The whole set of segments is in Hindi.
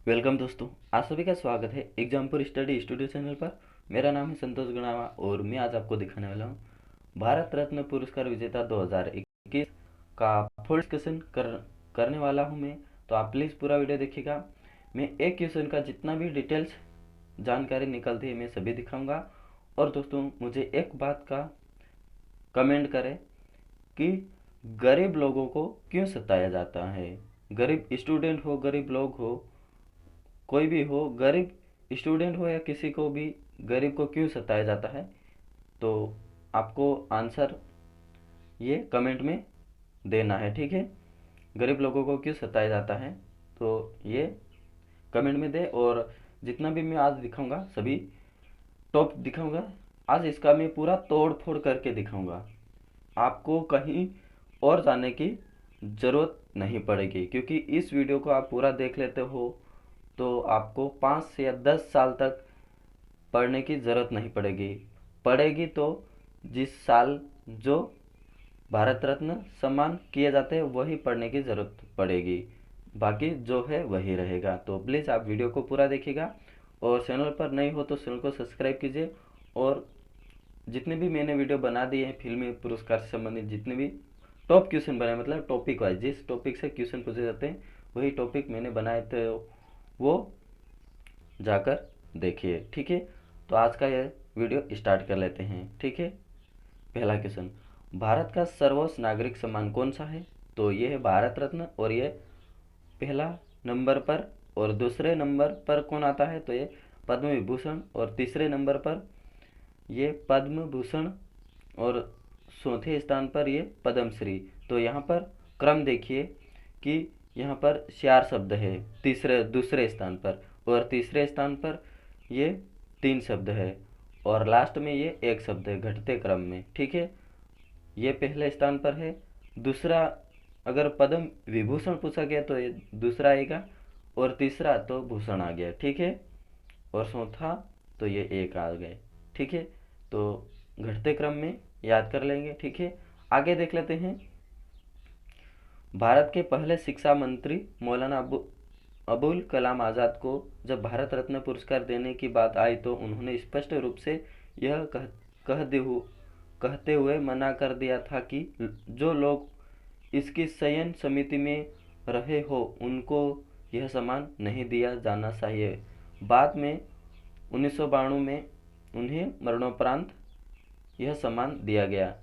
वेलकम दोस्तों, आप सभी का स्वागत है एग्जामपुर स्टडी स्टूडियो चैनल पर। मेरा नाम है संतोष गणावा और मैं आज आपको दिखाने वाला हूँ भारत रत्न पुरस्कार विजेता 2021 का फुल डिस्कशन करने वाला हूँ मैं। तो आप प्लीज़ पूरा वीडियो देखिएगा। मैं एक क्वेश्चन का जितना भी डिटेल्स जानकारी निकलती है मैं सभी दिखाऊंगा। और दोस्तों मुझे एक बात का कमेंट करें कि गरीब लोगों को क्यों सताया जाता है। गरीब स्टूडेंट हो, गरीब लोग हो, कोई भी हो, गरीब स्टूडेंट हो या किसी को भी, गरीब को क्यों सताया जाता है। तो आपको आंसर ये कमेंट में देना है, ठीक है। गरीब लोगों को क्यों सताया जाता है तो ये कमेंट में दे। और जितना भी मैं आज दिखाऊंगा सभी टॉप दिखाऊंगा। आज इसका मैं पूरा तोड़ फोड़ करके दिखाऊंगा। आपको कहीं और जाने की ज़रूरत नहीं पड़ेगी, क्योंकि इस वीडियो को आप पूरा देख लेते हो तो आपको 5 से या 10 साल तक पढ़ने की ज़रूरत नहीं पड़ेगी। पड़ेगी तो जिस साल जो भारत रत्न सम्मान किए जाते हैं वही पढ़ने की ज़रूरत पड़ेगी, बाकी जो है वही रहेगा। तो प्लीज़ आप वीडियो को पूरा देखिएगा और चैनल पर नए हो तो चैनल को सब्सक्राइब कीजिए। और जितने भी मैंने वीडियो बना दिए हैं फिल्मी पुरस्कार से संबंधित, जितने भी टॉप क्वेश्चन बनाए, मतलब टॉपिक वाइज जिस टॉपिक से क्वेश्चन पूछे जाते हैं वही टॉपिक मैंने बनाए थे, वो जाकर देखिए, ठीक है। तो आज का यह वीडियो स्टार्ट कर लेते हैं, ठीक है। पहला क्वेश्चन, भारत का सर्वोच्च नागरिक सम्मान कौन सा है। तो ये है भारत रत्न और ये पहला नंबर पर। और दूसरे नंबर पर कौन आता है तो ये पद्म विभूषण। और तीसरे नंबर पर ये पद्म भूषण और चौथे स्थान पर ये पद्मश्री। तो यहाँ पर क्रम देखिए कि यहाँ पर 4 शब्द है तीसरे दूसरे स्थान पर, और तीसरे स्थान पर ये 3 शब्द है, और लास्ट में ये 1 शब्द है घटते क्रम में, ठीक है। ये पहले स्थान पर है। दूसरा, अगर पद्म विभूषण पूछा गया तो ये दूसरा आएगा, और तीसरा तो भूषण आ गया, ठीक है। और चौथा तो ये 1 आ गए, ठीक है। तो घटते क्रम में याद कर लेंगे, ठीक है। आगे देख लेते हैं। भारत के पहले शिक्षा मंत्री मौलाना अबुल कलाम आज़ाद को जब भारत रत्न पुरस्कार देने की बात आई तो उन्होंने स्पष्ट रूप से यह कहते हुए मना कर दिया था कि जो लोग इसकी चयन समिति में रहे हो उनको यह सम्मान नहीं दिया जाना चाहिए। बाद में 1992 में उन्हें मरणोपरांत यह सम्मान दिया गया।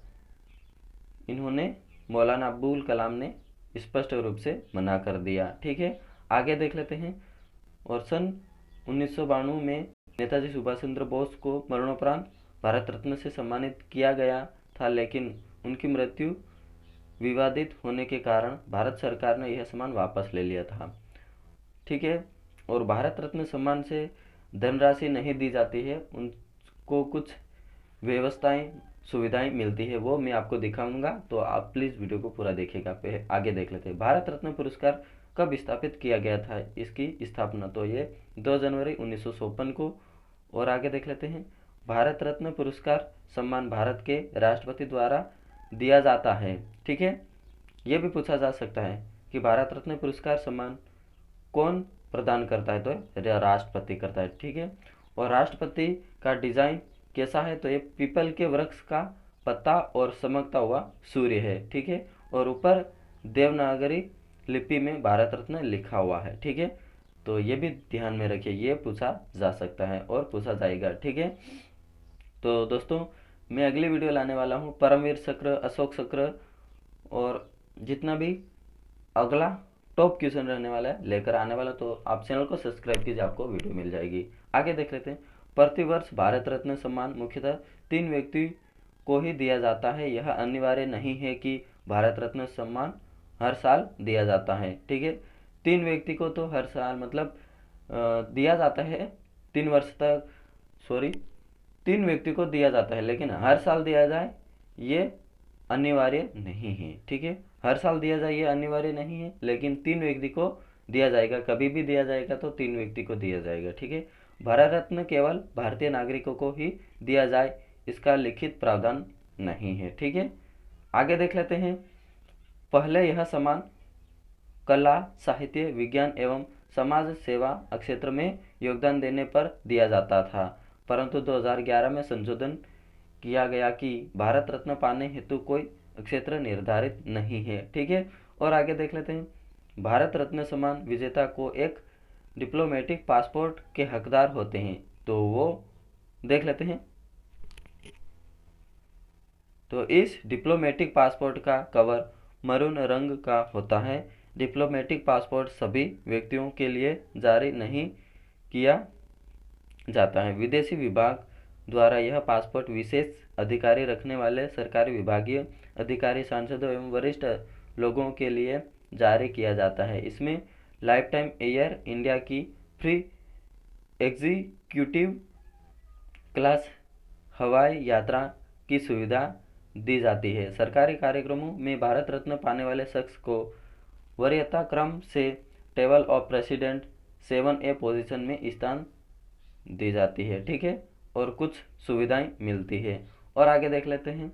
इन्होंने मौलाना अबुल कलाम ने स्पष्ट रूप से मना कर दिया, ठीक है। आगे देख लेते हैं। और सन 1992 में नेताजी सुभाष चंद्र बोस को मरणोपरांत भारत रत्न से सम्मानित किया गया था, लेकिन उनकी मृत्यु विवादित होने के कारण भारत सरकार ने यह सम्मान वापस ले लिया था, ठीक है। और भारत रत्न सम्मान से धनराशि नहीं दी जाती है, उनको कुछ व्यवस्थाएं सुविधाएं मिलती है, वो मैं आपको दिखाऊंगा। तो आप प्लीज़ वीडियो को पूरा देखिएगा। आगे देख लेते हैं। भारत रत्न पुरस्कार कब स्थापित किया गया था, इसकी स्थापना तो ये 2 जनवरी 1954 को। और आगे देख लेते हैं। भारत रत्न पुरस्कार सम्मान भारत के राष्ट्रपति द्वारा दिया जाता है, ठीक है। ये भी पूछा जा सकता है कि भारत रत्न पुरस्कार सम्मान कौन प्रदान करता है तो राष्ट्रपति करता है, ठीक है। और राष्ट्रपति का डिजाइन कैसा है तो ये पीपल के वृक्ष का पत्ता और चमकता हुआ सूर्य है, ठीक है। और ऊपर देवनागरी लिपि में भारत रत्न लिखा हुआ है, ठीक है। तो ये भी ध्यान में रखिए, ये पूछा जा सकता है और पूछा जाएगा, ठीक है। तो दोस्तों मैं अगली वीडियो लाने वाला हूँ परमवीर चक्र, अशोक चक्र और जितना भी अगला टॉप क्वेश्चन रहने वाला है लेकर आने वाला। तो आप चैनल को सब्सक्राइब कीजिए, आपको वीडियो मिल जाएगी। आगे देख लेते हैं। प्रतिवर्ष भारत रत्न सम्मान मुख्यतः 3 व्यक्ति को ही दिया जाता है। यह अनिवार्य नहीं है कि भारत रत्न सम्मान हर साल दिया जाता है, ठीक है। 3 व्यक्ति को तो हर साल मतलब दिया जाता है 3 वर्ष तक, सॉरी 3 व्यक्ति को दिया जाता है, लेकिन हर साल दिया जाए ये अनिवार्य नहीं है, ठीक है। हर साल दिया जाए ये अनिवार्य नहीं है, लेकिन 3 व्यक्ति को दिया जाएगा, कभी भी दिया जाएगा तो 3 व्यक्ति को दिया जाएगा, ठीक है। भारत रत्न केवल भारतीय नागरिकों को ही दिया जाए, इसका लिखित प्रावधान नहीं है, ठीक है। आगे देख लेते हैं। पहले यह सम्मान कला, साहित्य, विज्ञान एवं समाज सेवा क्षेत्र में योगदान देने पर दिया जाता था, परंतु 2011 में संशोधन किया गया कि भारत रत्न पाने हेतु कोई क्षेत्र निर्धारित नहीं है। ठीक है, और आगे देख लेते हैं। भारत रत्न सम्मान विजेता को एक डिप्लोमेटिक पासपोर्ट के हकदार होते हैं, तो वो देख लेते हैं। तो इस डिप्लोमेटिक पासपोर्ट का कवर मरून रंग का होता है। डिप्लोमेटिक पासपोर्ट सभी व्यक्तियों के लिए जारी नहीं किया जाता है। विदेशी विभाग द्वारा यह पासपोर्ट विशेष अधिकारी रखने वाले सरकारी विभागीय अधिकारी, सांसदों एवं वरिष्ठ लोगों के लिए जारी किया जाता है। इसमें लाइफ टाइम एयर इंडिया की फ्री एग्जीक्यूटिव क्लास हवाई यात्रा की सुविधा दी जाती है। सरकारी कार्यक्रमों में भारत रत्न पाने वाले शख्स को वरीयता क्रम से table of president 7A position में स्थान दी जाती है। ठीक है, और कुछ सुविधाएं मिलती है। और आगे देख लेते हैं।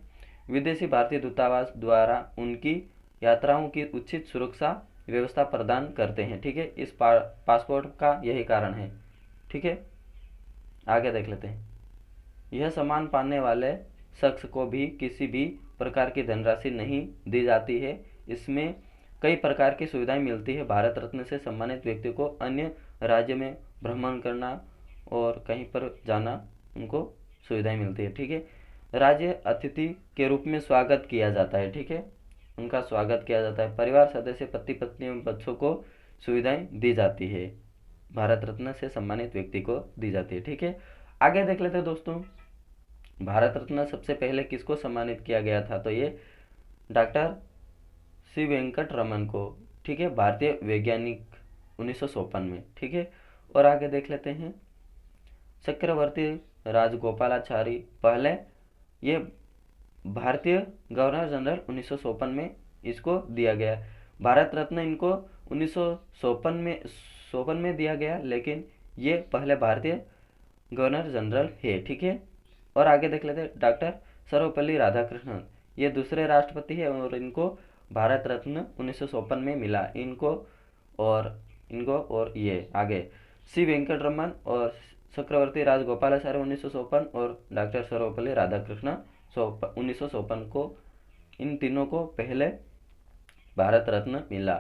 विदेशी भारतीय दूतावास द्वारा उनकी यात्राओं की उचित सुरक्षा व्यवस्था प्रदान करते हैं। ठीक है, इस पासपोर्ट का यही कारण है। ठीक है, आगे देख लेते हैं। यह सम्मान पाने वाले शख्स को भी किसी भी प्रकार की धनराशि नहीं दी जाती है। इसमें कई प्रकार की सुविधाएं मिलती है। भारत रत्न से सम्मानित व्यक्ति को अन्य राज्य में भ्रमण करना और कहीं पर जाना उनको सुविधाएं मिलती है। ठीक है, राज्य अतिथि के रूप में स्वागत किया जाता है। ठीक है, उनका स्वागत किया जाता है। परिवार सदस्य, पति पत्नी एवं बच्चों को सुविधाएं दी जाती है, भारत रत्न से सम्मानित व्यक्ति को दी जाती है। ठीक है, आगे देख लेते हैं दोस्तों। भारत रत्न सबसे पहले किसको सम्मानित किया गया था? तो ये डॉक्टर सी वेंकट रमन को। ठीक है, भारतीय वैज्ञानिक 1954 में। ठीक है, और आगे देख लेते हैं। चक्रवर्ती राजगोपालाचारी पहले, ये भारतीय गवर्नर जनरल 1954 में इसको दिया गया। भारत रत्न इनको 1954 में दिया गया, लेकिन ये पहले भारतीय गवर्नर जनरल है। ठीक है, और आगे देख लेते हैं। डॉक्टर सर्वपल्ली राधाकृष्णन, ये दूसरे राष्ट्रपति है और इनको भारत रत्न 1954 में मिला। इनको और ये आगे सी वेंकटरमन और चक्रवर्ती राजगोपालाचारी 1954 और डॉक्टर सर्वपल्ली राधाकृष्णन 1954 को, इन तीनों को पहले भारत रत्न मिला।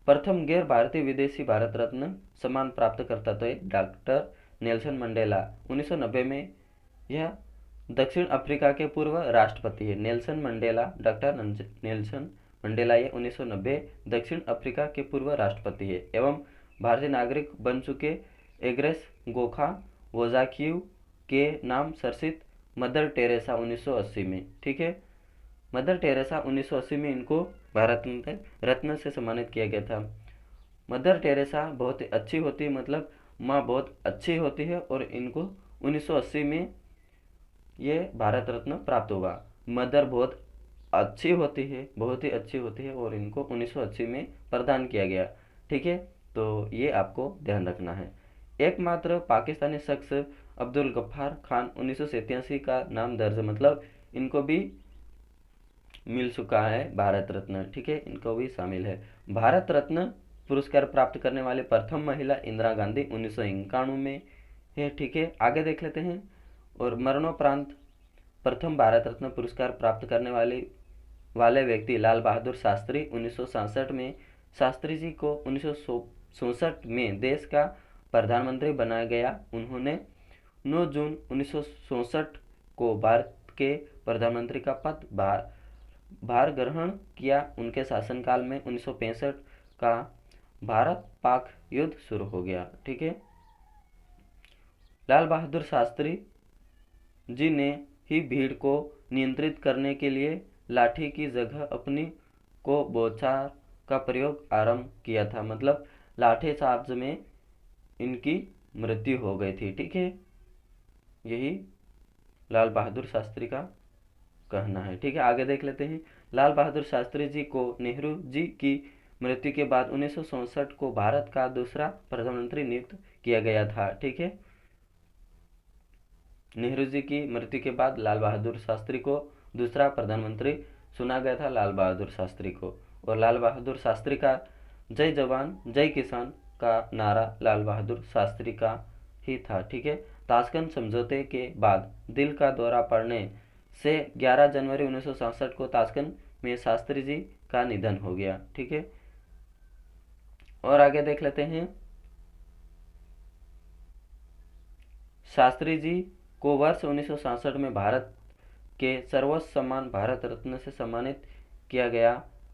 प्रथम गैर भारतीय विदेशी भारत रत्न सम्मान प्राप्त करता तो डॉक्टर नेल्सन मंडेला 1990 में। यह दक्षिण अफ्रीका के पूर्व राष्ट्रपति है। Nelson Mandela, doctor Nelson Mandela, ये 1990 दक्षिण अफ्रीका के पूर्व राष्ट्रपति है एवं भारतीय नागरिक बन चुके एग्रेस गोखा वोजाक्यू के नाम सरसित मदर टेरेसा 1980 में। ठीक है, मदर टेरेसा 1980 में इनको भारत रत्न से सम्मानित किया गया था। मदर टेरेसा बहुत ही अच्छी होती है, मतलब माँ बहुत अच्छी होती है, और इनको 1980 में ये भारत रत्न प्राप्त हुआ। मदर बहुत अच्छी होती है, बहुत ही अच्छी होती है, और इनको 1980 में प्रदान किया गया। ठीक है, तो ये आपको ध्यान रखना है। एकमात्र पाकिस्तानी शख्स अब्दुल गफ्फार खान 1987 का नाम दर्ज, मतलब इनको भी मिल चुका है भारत रत्न। ठीक है, इनको भी शामिल है। भारत रत्न पुरस्कार प्राप्त करने वाले प्रथम महिला इंदिरा गांधी 1991 में है। ठीक है, आगे देख लेते हैं। और मरणोपरांत प्रथम भारत रत्न पुरस्कार प्राप्त करने वाले व्यक्ति लाल बहादुर शास्त्री 1967 में। शास्त्री जी को 1967 में देश का प्रधानमंत्री बनाया गया। उन्होंने 9 जून 1967 को भारत के प्रधानमंत्री का पद भार ग्रहण किया। उनके शासनकाल में 1965 का भारत पाक युद्ध शुरू हो गया। ठीक है, लाल बहादुर शास्त्री जी ने ही भीड़ को नियंत्रित करने के लिए लाठी की जगह अपनी को बौछार का प्रयोग आरंभ किया था, मतलब लाठी चार्ज में इनकी मृत्यु हो गई थी। ठीक है, यही लाल बहादुर शास्त्री का कहना है। ठीक है, आगे देख लेते हैं। लाल बहादुर शास्त्री जी को नेहरू जी की मृत्यु के बाद 1967 को भारत का दूसरा प्रधानमंत्री नियुक्त किया गया था। ठीक है, नेहरू जी की मृत्यु के बाद लाल बहादुर शास्त्री को दूसरा प्रधानमंत्री चुना गया था, लाल बहादुर शास्त्री को। और लाल बहादुर शास्त्री का जय जवान जय किसान का नारा लाल बहादुर शास्त्री का ही था। ठीक है, ताशकंद समझौते के बाद दिल का दौरा पड़ने से 11 जनवरी 1967 को ताशकंद में शास्त्री जी का निधन हो गया। ठीक है, और आगे देख लेते हैं। शास्त्री जी को वर्ष 1967 में भारत के सर्वोच्च सम्मान भारत रत्न से सम्मानित किया गया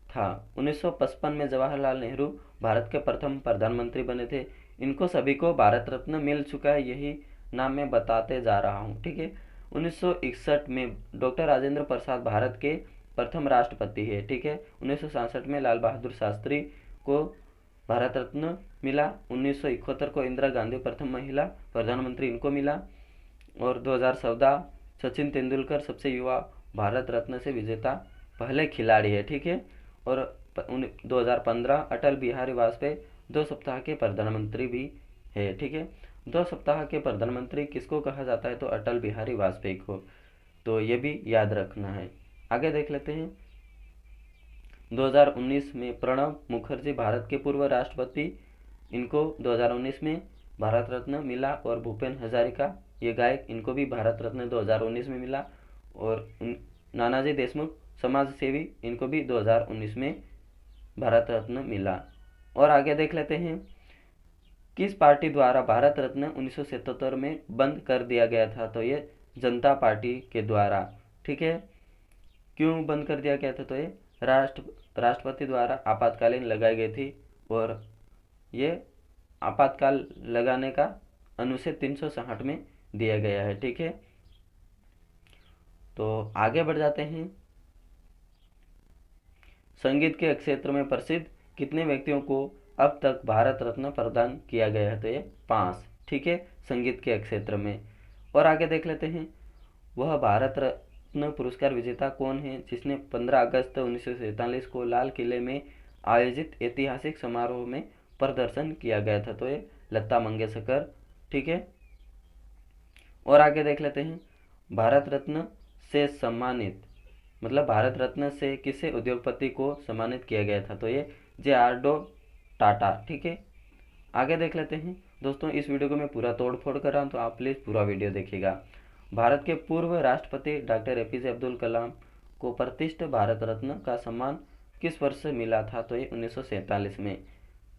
था। 1955 में जवाहरलाल नेहरू भारत के प्रथम प्रधानमंत्री बने थे। इनको सभी को भारत रत्न मिल चुका है, यही नाम मैं बताते जा रहा हूँ। ठीक है, 1961 में डॉक्टर राजेंद्र प्रसाद भारत के प्रथम राष्ट्रपति है। ठीक है, 1967 में लाल बहादुर शास्त्री को भारत रत्न मिला। 1971 को इंदिरा गांधी प्रथम महिला प्रधानमंत्री, इनको मिला। और 2014 सचिन तेंदुलकर सबसे युवा भारत रत्न से विजेता पहले खिलाड़ी है। ठीक है, और 2015 अटल बिहारी वाजपेयी 2 सप्ताह के प्रधानमंत्री भी है। ठीक है, 2 सप्ताह के प्रधानमंत्री किसको कहा जाता है? तो अटल बिहारी वाजपेयी को। तो ये भी याद रखना है। आगे देख लेते हैं। 2019 में प्रणब मुखर्जी भारत के पूर्व राष्ट्रपति, इनको 2019 में भारत रत्न मिला। और भूपेन हजारिका ये गायक, इनको भी भारत रत्न 2019 में मिला। और नानाजी देशमुख समाज सेवी, इनको भी 2019 में भारत रत्न मिला। और आगे देख लेते हैं। किस पार्टी द्वारा भारत रत्न 1977 में बंद कर दिया गया था? तो ये जनता पार्टी के द्वारा। ठीक है, क्यों बंद कर दिया गया था? तो ये राष्ट्रपति द्वारा आपातकालीन लगाई गई थी। और ये आपातकाल लगाने का अनुच्छेद 360 में दिया गया है। ठीक है, तो आगे बढ़ जाते हैं। संगीत के क्षेत्र में प्रसिद्ध कितने व्यक्तियों को अब तक भारत रत्न प्रदान किया गया है? तो ये 5। ठीक है, संगीत के क्षेत्र में। और आगे देख लेते हैं। वह भारत रत्न पुरस्कार विजेता कौन है जिसने 15 अगस्त 1947 को लाल किले में आयोजित ऐतिहासिक समारोह में प्रदर्शन किया गया था? तो ये लता मंगेशकर। ठीक है, और आगे देख लेते हैं। भारत रत्न से सम्मानित, मतलब भारत रत्न से किसे उद्योगपति को सम्मानित किया गया था? तो ये जे.आर.डी. टाटा। ठीक है, आगे देख लेते हैं। दोस्तों, इस वीडियो को मैं पूरा तोड़ फोड़ कर रहा हूँ, तो आप प्लीज़ पूरा वीडियो देखिएगा। भारत के पूर्व राष्ट्रपति डॉक्टर एपीजे अब्दुल कलाम को प्रतिष्ठित भारत रत्न का सम्मान किस वर्ष मिला था? तो ये 1947 में।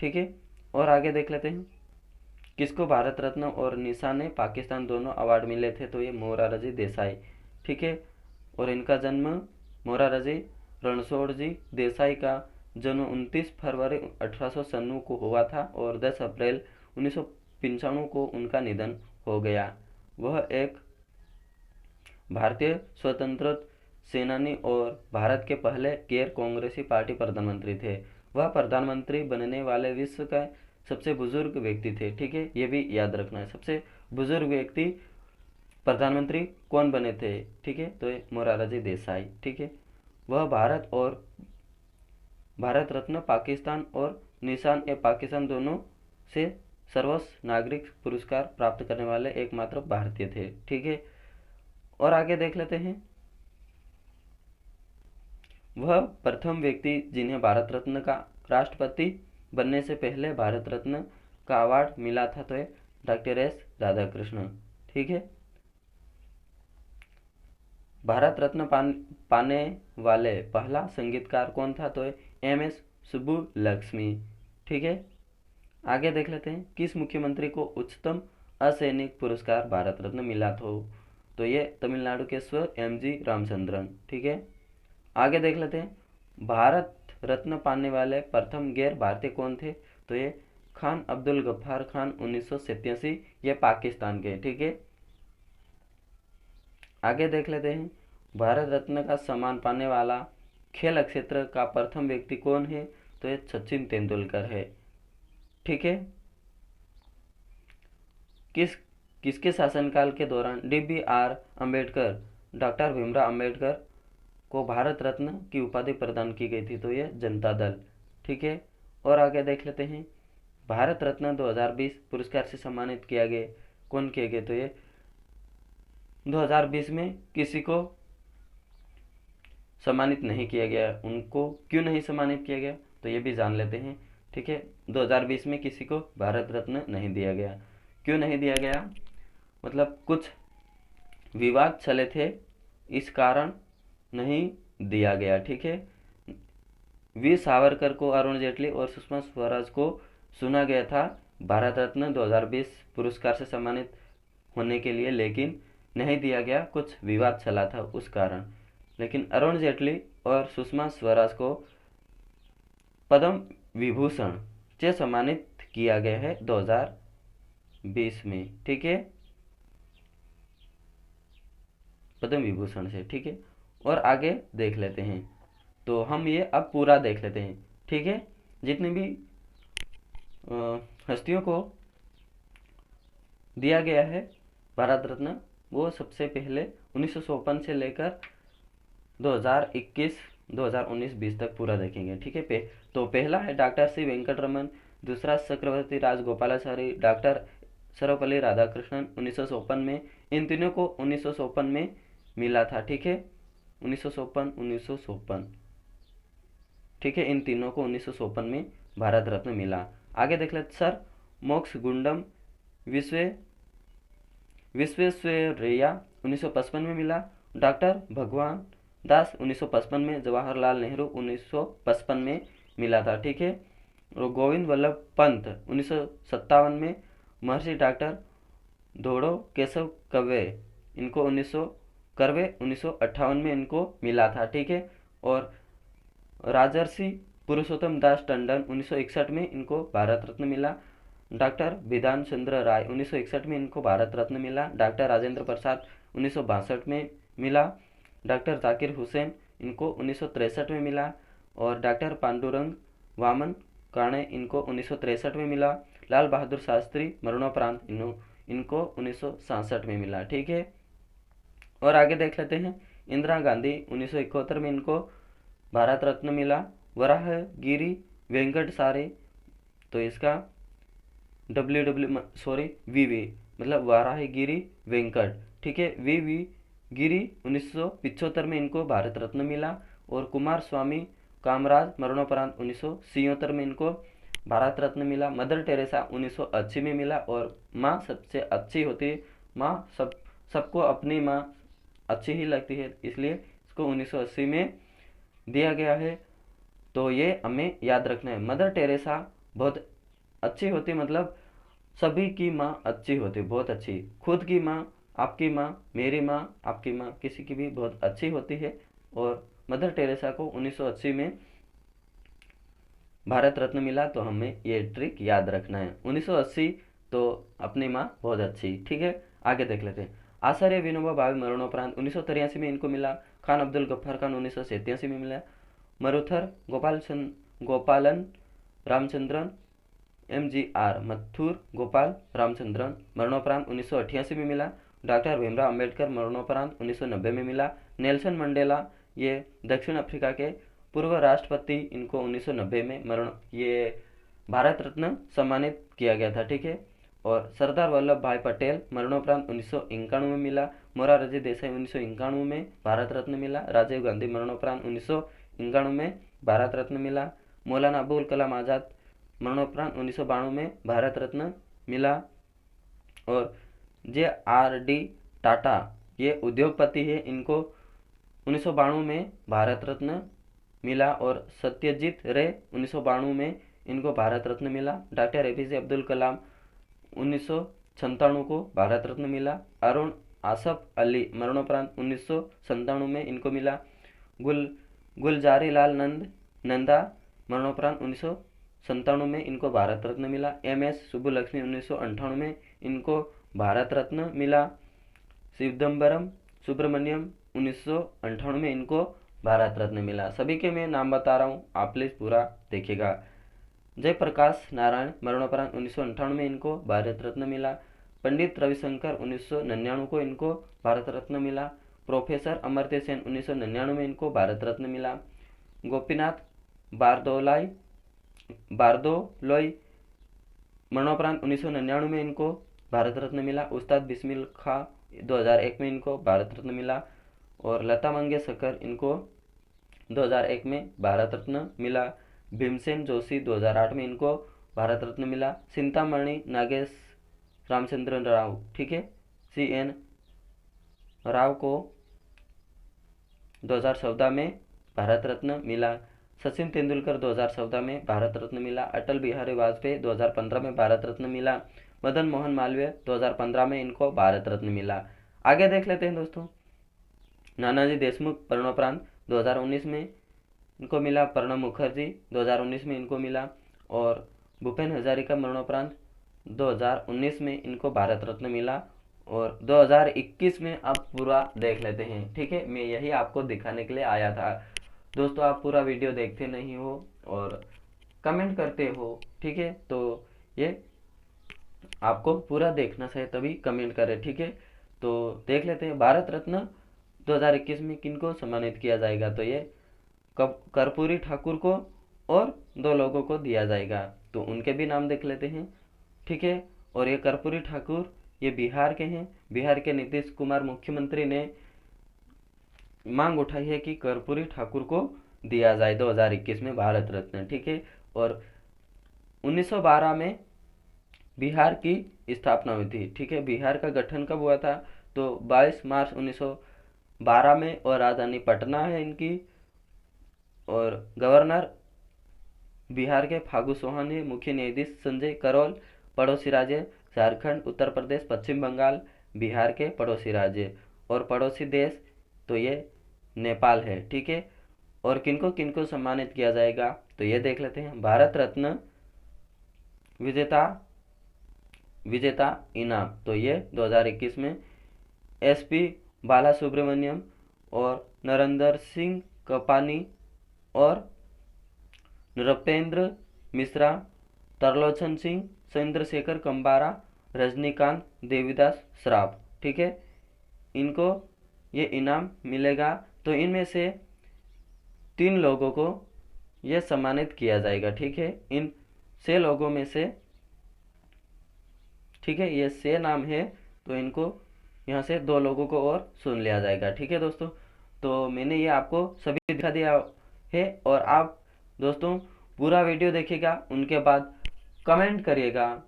ठीक है, और आगे देख लेते हैं। किसको भारत रत्न और निशान पाकिस्तान दोनों अवार्ड मिले थे? तो ये मोरारजी देसाई। ठीक है, और इनका जन्म मोरारजी रणछोड़जी देसाई का जन्म 29 फरवरी 1896 को हुआ था और 10 अप्रैल 1995 को उनका निधन हो गया। वह एक भारतीय स्वतंत्रता सेनानी और भारत के पहले गैर कांग्रेसी पार्टी प्रधानमंत्री थे। वह प्रधानमंत्री बनने वाले विश्व का सबसे बुजुर्ग व्यक्ति थे। ठीक है, ये भी याद रखना है। सबसे बुजुर्ग व्यक्ति प्रधानमंत्री कौन बने थे? ठीक है, तो ये मोरारजी देसाई। ठीक है, वह भारत रत्न पाकिस्तान और निशान ए पाकिस्तान दोनों से सर्वोच्च नागरिक पुरस्कार प्राप्त करने वाले एकमात्र भारतीय थे। ठीक है, और आगे देख लेते हैं। वह प्रथम व्यक्ति जिन्हें भारत रत्न का राष्ट्रपति बनने से पहले भारत रत्न का अवार्ड मिला था, तो ये डॉक्टर एस राधाकृष्णन। ठीक है, भारत रत्न पाने वाले पहला संगीतकार कौन था? तो एम.एस. सुब्बुलक्ष्मी। ठीक है, आगे देख लेते हैं। किस मुख्यमंत्री को उच्चतम असैनिक पुरस्कार भारत रत्न मिला था? तो ये तमिलनाडु के स्वर एम.जी. रामचंद्रन। ठीक है, आगे देख लेते हैं। भारत रत्न पाने वाले प्रथम गैर भारतीय कौन थे? तो ये खान अब्दुल गफ्फार खान 1987, ये पाकिस्तान के। ठीक है, आगे देख लेते हैं। भारत रत्न का सम्मान पाने वाला खेल क्षेत्र का प्रथम व्यक्ति कौन है? तो ये सचिन तेंदुलकर है। ठीक है, किसके शासनकाल के दौरान डी.बी.आर. अम्बेडकर, डॉक्टर भीमराव अम्बेडकर को भारत रत्न की उपाधि प्रदान की गई थी? तो ये जनता दल। ठीक है, और आगे देख लेते हैं। भारत रत्न 2020 पुरस्कार से सम्मानित किया गया कौन किए गए? तो ये 2020 में किसी को सम्मानित नहीं किया गया। उनको क्यों नहीं सम्मानित किया गया? तो ये भी जान लेते हैं। ठीक है, 2020 में किसी को भारत रत्न नहीं दिया गया। क्यों नहीं दिया गया? मतलब कुछ विवाद चले थे, इस कारण नहीं दिया गया। ठीक है, वीर सावरकर को, अरुण जेटली और सुषमा स्वराज को चुना गया था भारत रत्न 2020 पुरस्कार से सम्मानित होने के लिए, लेकिन नहीं दिया गया, कुछ विवाद चला था उस कारण। लेकिन अरुण जेटली और सुषमा स्वराज को पद्म विभूषण से सम्मानित किया गया है 2020 में। ठीक है, पद्म विभूषण से। ठीक है, और आगे देख लेते हैं। तो हम ये अब पूरा देख लेते हैं। ठीक है, जितने भी हस्तियों को दिया गया है भारत रत्न, वो सबसे पहले 1954 से लेकर 2021 2019-20 तक पूरा देखेंगे। ठीक है, तो पहला है डॉक्टर सी वेंकटरमन, दूसरा चक्रवर्ती राजगोपालाचारी, डॉक्टर सर्वपल्ली राधाकृष्णन 1954 में। इन तीनों को 1954 में मिला था। ठीक है, 1954। ठीक है, इन तीनों को 1954 में भारत रत्न मिला। आगे देख लेते। सर मोक्ष गुंडम विश्वेश्वरैया 1955 में मिला। डॉक्टर भगवान दास 1955 में। जवाहरलाल नेहरू 1955 में मिला था। ठीक है, और गोविंद वल्लभ पंत 1957 में। महर्षि डॉक्टर धोड़ो केशव इनको 1958 में इनको मिला था। ठीक है, और राजर्षि पुरुषोत्तम दास टंडन 1961 में इनको भारत रत्न मिला। डॉक्टर बिधान चंद्र राय 1961 में इनको भारत रत्न मिला। डॉक्टर राजेंद्र प्रसाद 1962 में मिला। डॉक्टर जाकिर हुसैन इनको 1963 में मिला। और डॉक्टर पांडुरंग वामन काणे इनको 1963 में मिला। लाल बहादुर शास्त्री मरणोपरांत इनको 1967 में मिला। ठीक है, और आगे देख लेते हैं। इंदिरा गांधी 1971 में इनको भारत रत्न मिला। वराहगिरी वेंकट सारे, तो इसका वीवी मतलब वाराहगिरी वेंकट। ठीक है, वीवी गिरी 1975 में इनको भारत रत्न मिला। और कुमार स्वामी कामराज मरणोपरांत 1977 में इनको भारत रत्न मिला। मदर टेरेसा 1980 में मिला। और माँ सबसे अच्छी होती है, माँ सबको अपनी माँ अच्छी ही लगती है, इसलिए इसको 1980 में दिया गया है। तो ये हमें याद रखना है। मदर टेरेसा बहुत अच्छी होती, मतलब सभी की माँ अच्छी होती, बहुत अच्छी। खुद की माँ, आपकी माँ, मेरी माँ, आपकी माँ, किसी की भी बहुत अच्छी होती है। और मदर टेरेसा को 1980 में भारत रत्न मिला, तो हमें ये ट्रिक याद रखना है। 1980 तो अपनी माँ बहुत अच्छी। ठीक है, आगे देख लेते हैं। आचार्य विनोबा भावे मरणोपरांत 1983 में इनको मिला। खान अब्दुल गफ्फार खान 1987 में मिला। मरुथर गोपालन रामचंद्रन MGR मथुर गोपाल रामचंद्रन मरणोपरांत 1988 में मिला। डॉक्टर भीमराव अंबेडकर मरणोपरांत 1990 में मिला। नेल्सन मंडेला, ये दक्षिण अफ्रीका के पूर्व राष्ट्रपति, इनको 1990 में ये भारत रत्न सम्मानित किया गया था। ठीक है, और सरदार वल्लभ भाई पटेल मरणोपरांत 1991 में मिला। मोरारजी देसाई 1991 में भारत रत्न मिला। राजीव गांधी मरणोपरांत 1991 में भारत रत्न मिला। मौलाना अबुल कलाम आज़ाद मरणोपरांत 1992 में भारत रत्न मिला। और JRD टाटा, ये उद्योगपति है, इनको 1992 में भारत रत्न मिला। और सत्यजीत रे 1992 में इनको भारत रत्न मिला। डॉक्टर APJ अब्दुल कलाम 1997 को भारत रत्न मिला। अरुण आसफ अली मरणोपरांत 1997 में इनको मिला। गुलजारी लाल नंदा मरणोपरांत 1997 में इनको भारत रत्न मिला। MS सुब्बुलक्ष्मी 1998 में इनको भारत रत्न मिला। चिदम्बरम सुब्रमण्यम 1998 में इनको भारत रत्न मिला। सभी के मैं नाम बता रहा हूँ, आप प्लीज पूरा देखिएगा। जयप्रकाश नारायण मरणोपरांत 1998 में इनको भारत रत्न मिला। पंडित रविशंकर 1999 को इनको भारत रत्न मिला। प्रोफेसर अमर्त्य सेन 1999 में इनको भारत रत्न मिला। गोपीनाथ बारदोलोई मरणोपरांत 1999 में इनको भारत रत्न मिला। उस्ताद बिस्मिल खां 2001 में इनको भारत रत्न मिला। और लता मंगेशकर इनको 2001 में भारत रत्न मिला। भीमसेन जोशी 2008 में इनको भारत रत्न मिला। चिंतामणि नागेश रामचंद्रन राव, ठीक है, CN राव को 2014 में भारत रत्न मिला। सचिन तेंदुलकर 2014 में भारत रत्न मिला। अटल बिहारी वाजपेयी 2015 में भारत रत्न मिला। मदन मोहन मालवीय 2015 में इनको भारत रत्न मिला। आगे देख लेते हैं दोस्तों। नानाजी देशमुख मरणोपरांत 2019 में इनको मिला। प्रणब मुखर्जी 2019 में इनको मिला। और भूपेन हजारिका मरणोपरांत 2019 में इनको भारत रत्न मिला। और 2021 में आप पूरा देख लेते हैं, ठीक है। मैं यही आपको दिखाने के लिए आया था दोस्तों। आप पूरा वीडियो देखते नहीं हो और कमेंट करते हो, ठीक है, तो ये आपको पूरा देखना चाहिए, तभी कमेंट करें, ठीक है। तो देख लेते हैं भारत रत्न 2021 में किनको सम्मानित किया जाएगा। तो ये कर्पूरी ठाकुर को और 2 लोगों को दिया जाएगा, तो उनके भी नाम देख लेते हैं, ठीक है। और ये कर्पूरी ठाकुर ये बिहार के हैं। बिहार के नीतीश कुमार मुख्यमंत्री ने मांग उठाई है कि कर्पूरी ठाकुर को दिया जाए 2021 में भारत रत्न, ठीक है। और 1912 में बिहार की स्थापना हुई थी, ठीक है। बिहार का गठन कब हुआ था? तो 22 मार्च 1912 में। और राजधानी पटना है इनकी। और गवर्नर बिहार के फागू चौहान है। मुख्य न्यायाधीश संजय करोल। पड़ोसी राज्य झारखंड, उत्तर प्रदेश, पश्चिम बंगाल बिहार के पड़ोसी राज्य। और पड़ोसी देश तो ये नेपाल है, ठीक है। और किनको किनको सम्मानित किया जाएगा तो ये देख लेते हैं। भारत रत्न विजेता इनाम तो ये 2021 में SP बाला सुब्रमण्यम और नरेंद्र सिंह कपानी और नृपेंद्र मिश्रा, तरलोचन सिंह, चंद्रशेखर कंबारा, रजनीकांत, देवीदास श्राफ, ठीक है, इनको ये इनाम मिलेगा। तो इनमें से 3 लोगों को ये सम्मानित किया जाएगा, ठीक है। इन 6 लोगों में से, ठीक है, ये 6 नाम है, तो इनको यहाँ से 2 लोगों को और सुन लिया जाएगा, ठीक है दोस्तों। तो मैंने ये आपको सभी दिखा दिया है। और आप दोस्तों पूरा वीडियो देखिएगा, उनके बाद कमेंट करिएगा,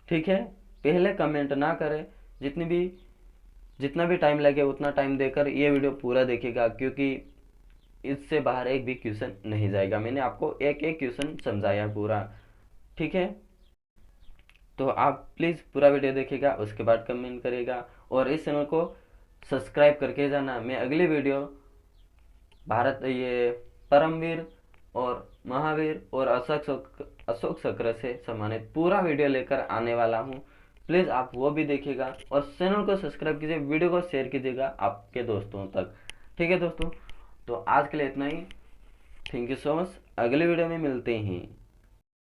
ठीक है। पहले कमेंट ना करें, जितना भी टाइम लगे उतना टाइम देकर ये वीडियो पूरा देखिएगा, क्योंकि इससे बाहर एक भी क्वेश्चन नहीं जाएगा। मैंने आपको एक एक क्वेश्चन समझाया पूरा, ठीक है। तो आप प्लीज़ पूरा वीडियो देखिएगा, उसके बाद कमेंट करिएगा और इस चैनल को सब्सक्राइब करके जाना। मैं अगली वीडियो भारत ये परमवीर और महावीर और अशोक चक्र से सम्मानित पूरा वीडियो लेकर आने वाला हूँ। प्लीज़ आप वो भी देखिएगा और चैनल को सब्सक्राइब कीजिए, वीडियो को शेयर कीजिएगा आपके दोस्तों तक, ठीक है दोस्तों। तो आज के लिए इतना ही। Thank you so much. अगले वीडियो में मिलते हैं।